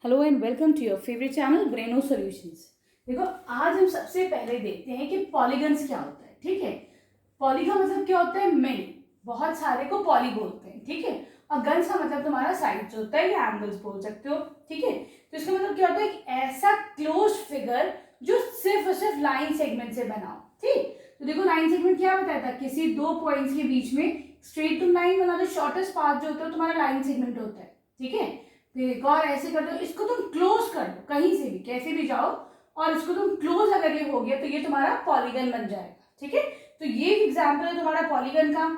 Hello and welcome to your favourite channel Braino solutions. देखो, आज हम सबसे पहले देखते हैं कि पॉलीगन्स क्या होता है। ठीक है, पॉली का मतलब क्या होता है? मेनी, बहुत सारे को पॉली बोलते हैं। ठीक है, और गन्स का मतलब तुम्हारा साइड्स होता है या एंगल्स बोल सकते हो। ठीक है, तो इसका मतलब क्या होता है कि ऐसा क्लोज फिगर जो सिर्फ और सिर्फ लाइन सेगमेंट से बना हो। ठीक, तो देखो लाइन सेगमेंट क्या बताया था, किसी दो पॉइंट्स के बीच में स्ट्रेट टू लाइन बना, तो शॉर्टेस्ट पाथ जो होता है तुम्हारा लाइन सेगमेंट होता है। ठीक है, फिर एक और ऐसे कर दो, इसको तुम क्लोज कर दो, कहीं से भी कैसे भी जाओ और इसको तुम क्लोज अगर ये हो गया तो ये तुम्हारा पॉलीगन बन जाएगा। ठीक है, तो ये एग्जाम्पल है तुम्हारा पॉलीगन का।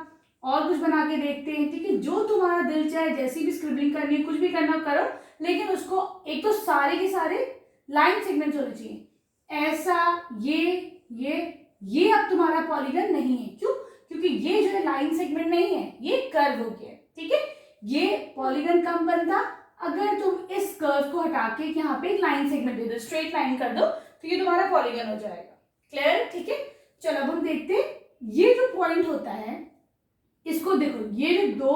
और कुछ बना के देखते हैं। ठीक है, जो तुम्हारा दिल चाहे, जैसी भी स्क्रिबलिंग करनी है, कुछ भी करना करो, लेकिन उसको एक तो सारे के सारे लाइन सेगमेंट्स होने चाहिए। ऐसा ये अब तुम्हारा पॉलीगन नहीं है। क्यों? क्योंकि ये जो है लाइन सेगमेंट नहीं है, ये कर्व हो गया। ठीक है, ये पॉलीगन कम बनता अगर तुम इस कर्व को हटा के यहाँ पे एक लाइन सेगमेंट दे दो, स्ट्रेट लाइन कर दो, तो ये तुम्हारा पॉलीगन हो जाएगा। क्लियर? ठीक है, चलो अब हम देखते हैं ये जो पॉइंट होता है, इसको देखो, ये जो दो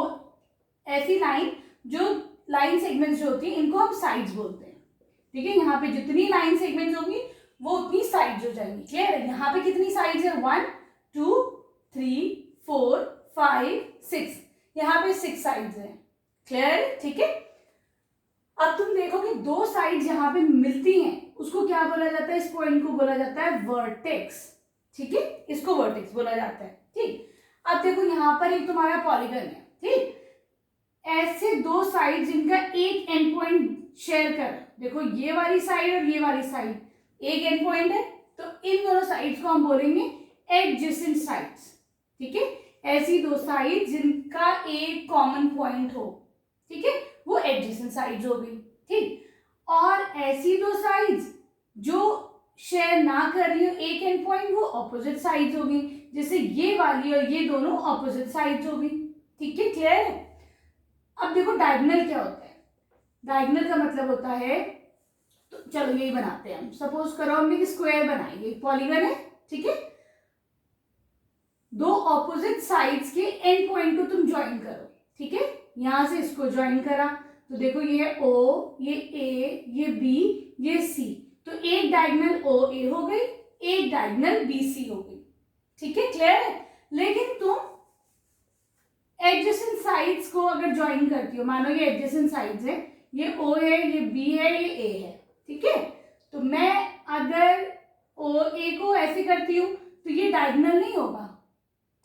ऐसी लाइन, जो लाइन सेगमेंट्स जो होती है, इनको हम साइड्स बोलते हैं। ठीक है, यहाँ पे जितनी लाइन सेगमेंट्स होंगी वो उतनी साइड्स हो जाएंगी। क्लियर है? यहाँ पे कितनी साइड्स है? 1 2 3 4 5 6, यहाँ पे 6 साइड्स है। क्लियर? ठीक है, अब तुम देखो कि दो साइड्स यहाँ पे मिलती हैं, उसको क्या बोला जाता है? इस पॉइंट को बोला जाता है वर्टेक्स। ठीक है, इसको वर्टेक्स बोला जाता है। ठीक, अब देखो यहाँ पर एक तुम्हारा पॉलीगन है। ठीक, ऐसे दो साइड जिनका एक एंड पॉइंट शेयर कर, देखो ये वाली साइड और ये वाली साइड एक एंड पॉइंट है, तो इन दोनों साइड्स को हम बोलेंगे एडजेसेंट साइड्स। ठीक है, ऐसी दो साइड जिनका एक कॉमन पॉइंट हो, ठीक है, वो एडजेसेंट साइड्स हो गई। ठीक, और ऐसी दो साइड्स जो शेयर ना कर रही हो एक एंड पॉइंट, वो ऑपोजिट साइड्स हो गई, जैसे ये वाली और ये दोनों ऑपोजिट साइड्स हो गई। ठीक है, क्लियर है? अब देखो डायगोनल क्या होता है। डायगोनल का मतलब होता है, तो चलो यही बनाते हैं हम। सपोज करो हमने एक स्क्वायर बनाई, एक पॉलीगन है। ठीक है, दो ऑपोजिट साइड्स के एंड पॉइंट को तुम ज्वाइन करो। ठीक है, यहां से इसको ज्वाइन करा, तो देखो ये O, ये A, ये B, ये C, तो एक डायगोनल OA हो गई, एक डायगोनल BC हो गई। ठीक है, क्लियर है? लेकिन तुम एडजेसेंट साइड्स को अगर ज्वाइन करती हो, मानो ये एडजेसेंट साइड्स है, ये O है, ये B है, ये A है। ठीक है, तो मैं अगर OA को ऐसे करती हूं तो ये डायगोनल नहीं होगा।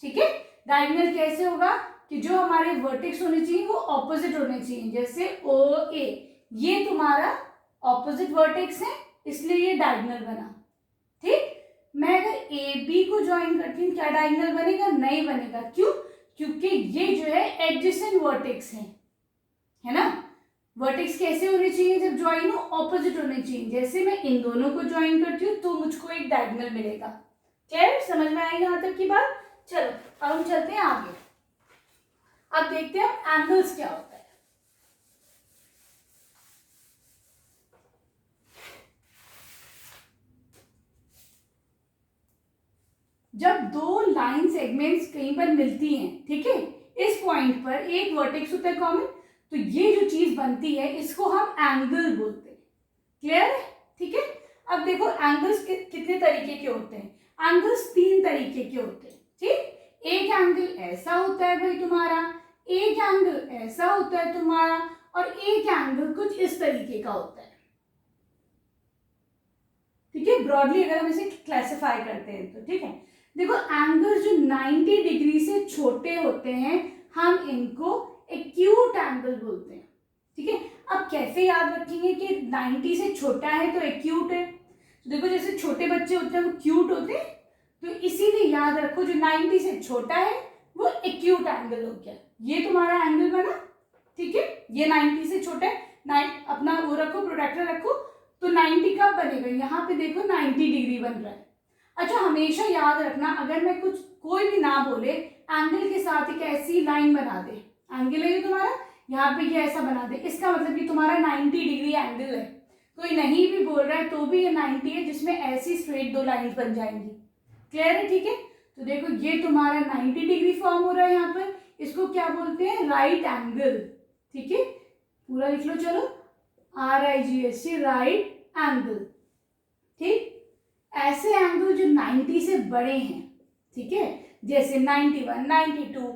ठीक है, डायगोनल कैसे होगा कि जो हमारे वर्टेक्स होने चाहिए वो ऑपोजिट होने चाहिए। जैसे OA, ये तुम्हारा ऑपोजिट वर्टेक्स है, इसलिए ये डायगोनल बना। ठीक, मैं अगर AB को ज्वाइन करती हूँ, क्या डायगोनल बनेगा? नहीं बनेगा। क्यों? क्योंकि ये जो है एडजेसेंट वर्टेक्स है ना। वर्टेक्स कैसे होने चाहिए जब ज्वाइन हो? ऑपोजिट होने चाहिए। जैसे मैं इन दोनों को ज्वाइन करती हूँ तो मुझको एक डायगोनल मिलेगा। क्लियर? समझ में आई यहां तक की बात? चलो अब हम चलते हैं आगे। अब देखते हैं एंगल्स क्या होता है। जब दो लाइन सेगमेंट्स कहीं पर मिलती हैं, ठीक है, इस पॉइंट पर एक वर्टेक्स होता है कॉमन, तो ये जो चीज बनती है इसको हम एंगल बोलते हैं। क्लियर है? ठीक है, अब देखो एंगल्स कितने तरीके के होते हैं। एंगल्स 3 तरीके के होते हैं। ठीक, एक एंगल ऐसा होता है भाई तुम्हारा, एक एंगल ऐसा होता है तुम्हारा, और एक एंगल कुछ इस तरीके का होता है। ठीक है, ब्रॉडली अगर हम इसे क्लासिफाई करते हैं तो। ठीक है, देखो एंगल्स जो 90 डिग्री से छोटे होते हैं हम इनको एक्यूट एंगल बोलते हैं। ठीक है, अब कैसे याद रखेंगे कि 90 से छोटा है तो एक्यूट है? तो देखो जैसे छोटे बच्चे होते हैं वो क्यूट होते हैं, तो इसीलिए याद रखो जो 90 से छोटा है वो एक्यूट एंगल हो गया। ये तुम्हारा एंगल बना। ठीक है, ये 90 से छोटा है, अपना वो रखो, प्रोडक्टर रखो, तो 90 कब बनेगा? यहाँ पे देखो 90 डिग्री बन रहा है। अच्छा, हमेशा याद रखना, अगर मैं कुछ कोई भी ना बोले, एंगल के साथ एक ऐसी लाइन बना दे, एंगल है ये तुम्हारा, यहाँ पे ये ऐसा बना दे, इसका मतलब कि तुम्हारा 90 डिग्री एंगल है। कोई नहीं भी बोल रहा है तो भी ये 90 है, जिसमें ऐसी स्ट्रेट दो लाइंस बन जाएंगी। क्लियर है? ठीक है, तो देखो ये तुम्हारा 90 डिग्री फॉर्म हो रहा है यहाँ पर, इसको क्या बोलते हैं? Right angle. ठीक है, पूरा लिख लो। चलो RIGHT, राइट एंगल। ठीक, ऐसे एंगल जो 90 से बड़े हैं, ठीक है, जैसे 91, 92,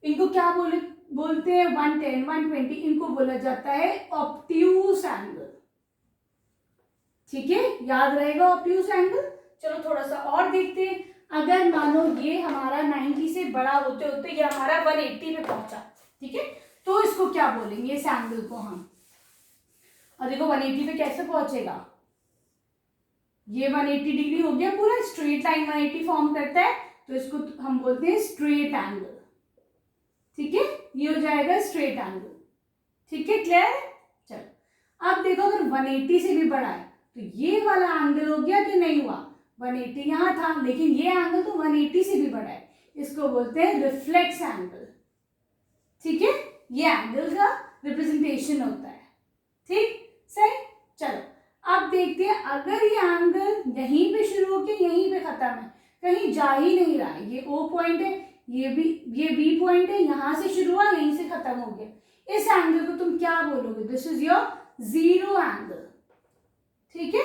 इनको क्या बोलते हैं, 110, 120, इनको बोला जाता है ऑब्ट्यूज एंगल। ठीक है, याद रहेगा ऑब्ट्यूज एंगल। चलो थोड़ा सा और देखते हैं। अगर मानो ये हमारा 90 से बड़ा होते होते ये हमारा 180 पे पहुंचा, ठीक है, तो इसको क्या बोलेंगे इस एंगल को हम। और देखो 180 पे कैसे पहुंचेगा, ये 180 डिग्री हो गया, पूरा स्ट्रेट लाइन 180 फॉर्म करता है, तो इसको हम बोलते हैं स्ट्रेट एंगल। ठीक है, ये हो जाएगा स्ट्रेट एंगल। ठीक है, क्लियर है। चलो अब देखो अगर 180 से भी बड़ा है तो ये वाला एंगल हो गया कि नहीं हुआ, 180 यहाँ था, लेकिन ये एंगल तो 180 से भी बड़ा है, इसको बोलते हैं रिफ्लेक्स एंगल। ठीक है, ये एंगल का रिप्रेजेंटेशन होता है। ठीक, सही। चलो अब देखते हैं, अगर ये एंगल यहीं पे शुरू होकर यहीं पे खत्म है, कहीं जा ही नहीं रहा है, ये O पॉइंट है, ये B पॉइंट है, यहां से शुरू हुआ यहीं से खत्म हो गया, इस एंगल को तुम क्या बोलोगे, this is your zero angle. ठीक है,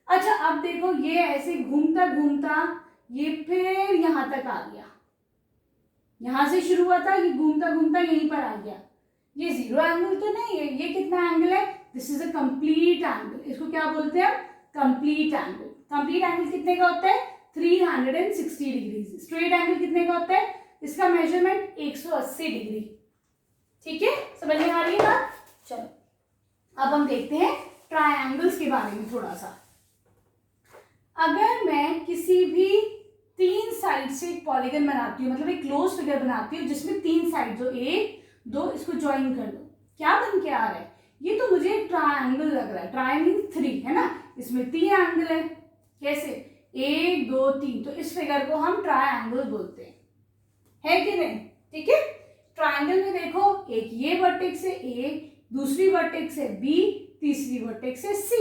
अच्छा अब देखो ये ऐसे घूमता घूमता ये फिर यहां तक आ गया, यहां से शुरू हुआ था, ये घूमता घूमता यहीं पर आ गया, ये जीरो एंगल तो नहीं है, ये कितना एंगल है, this is a complete angle. इसको क्या बोलते हैं, कंप्लीट एंगल। कंप्लीट एंगल कितने का होता है, 360 डिग्री। स्ट्रेट एंगल कितने का होता है, इसका मेजरमेंट 180 डिग्री। ठीक है, समझ में आ रही है बात। चलो अब हम देखते हैं ट्रायंगल्स के बारे में थोड़ा सा। अगर मैं किसी भी 3 साइड से एक पॉलीगन बनाती हूँ, मतलब एक क्लोज फिगर बनाती हूँ जिसमें 3 साइड, जो 1 2, इसको ज्वाइन कर दो, क्या बन के आ रहा है, ये तो मुझे ट्रायंगल लग रहा है। ट्रायंगल 3 है ना, इसमें 3 एंगल है, कैसे, 1 2 3, तो इस फिगर को हम ट्रायंगल बोलते हैं, है कि नहीं। ठीक है, ट्रायंगल में देखो एक ये वर्टेक्स है A, दूसरी वर्टेक्स है B, तीसरी वर्टेक्स है C।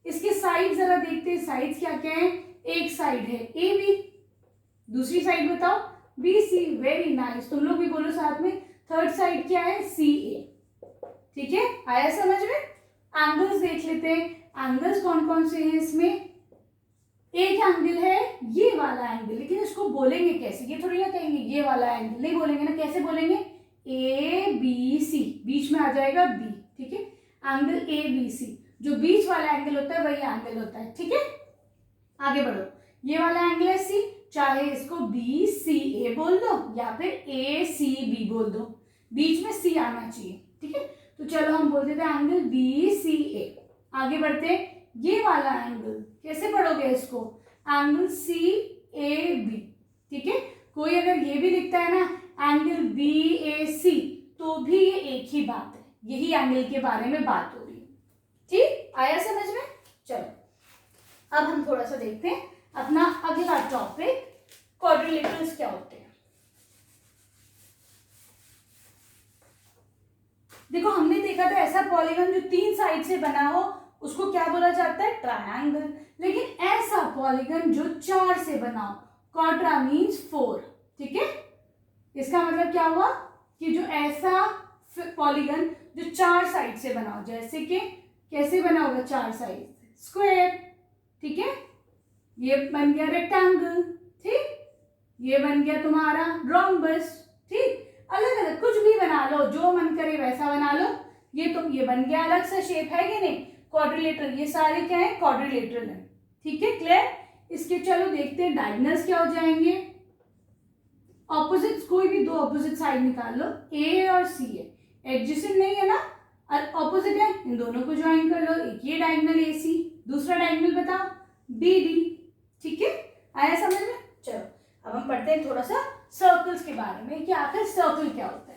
इसके साइड जरा देखते हैं, साइड्स क्या क्या है, एक साइड है AB, दूसरी साइड बताओ BC। वेरी नाइस, तुम लोग भी बोलो साथ में, थर्ड साइड क्या है, CA। ठीक है, आया समझ में। एंगल्स देख लेते हैं, एंगल्स कौन कौन से हैं इसमें। एक एंगल है ये वाला एंगल, लेकिन इसको बोलेंगे कैसे, ये थोड़ी ना कहेंगे ये वाला एंगल, नहीं बोलेंगे ना, कैसे बोलेंगे, ABC, बीच में आ जाएगा B। ठीक है, एंगल ABC, जो बीच वाला एंगल होता है वही एंगल होता है। ठीक है, आगे बढ़ो, ये वाला एंगल है C, चाहे इसको BCA बोल दो या फिर ACB बोल दो, बीच में C आना चाहिए। ठीक है, तो चलो हम बोल देते हैं एंगल BCA। आगे बढ़ते, ये वाला एंगल कैसे पढ़ोगे इसको, एंगल CAB। ठीक है, कोई अगर ये भी लिखता है ना एंगल BAC, तो भी ये एक ही बात है, यही एंगल के बारे में बात हो रही है। ठीक, आया समझ में। चलो अब हम थोड़ा सा देखते हैं अपना अगला टॉपिक, क्वाड्रिलेटरल्स क्या होते हैं। देखो हमने देखा था ऐसा पॉलीगन जो 3 साइड से बना हो उसको क्या बोला जाता है, ट्रायंगल। लेकिन ऐसा पॉलीगन जो 4 से बना हो, क्वाड्रा मीन्स 4। ठीक है, इसका मतलब क्या हुआ कि जो ऐसा पॉलीगन जो 4 साइड से बना हो, जैसे कि कैसे बना होगा 4 साइड, स्क्वायर। ठीक है, ये बन गया रेक्टेंगल, ठीक, ये बन गया तुम्हारा रोम्बस। ठीक, अलग अलग कुछ भी बना लो, जो मन करे वैसा बना लो, ये बन गया अलग सा शेप, है कि नहीं, क्वाड्रिलेटरल। ये सारे क्या है, क्वाड्रिलेटरल है। ठीक है, क्लियर। इसके चलो देखते हैं डायगोनल्स क्या हो जाएंगे। ऑपोजिट्स, कोई भी 2 ऑपोजिट साइड निकाल लो, A और C है, एडजेसेंट नहीं है ना, ऑपोजिट है, इन दोनों को ज्वाइन कर लो, एक ये डायगोनल AC, दूसरा डायगोनल बताओ BD। ठीक है, आया समझ में। चलो अब हम पढ़ते हैं थोड़ा सा सर्कल्स के बारे में कि आखिर सर्कल क्या होता है।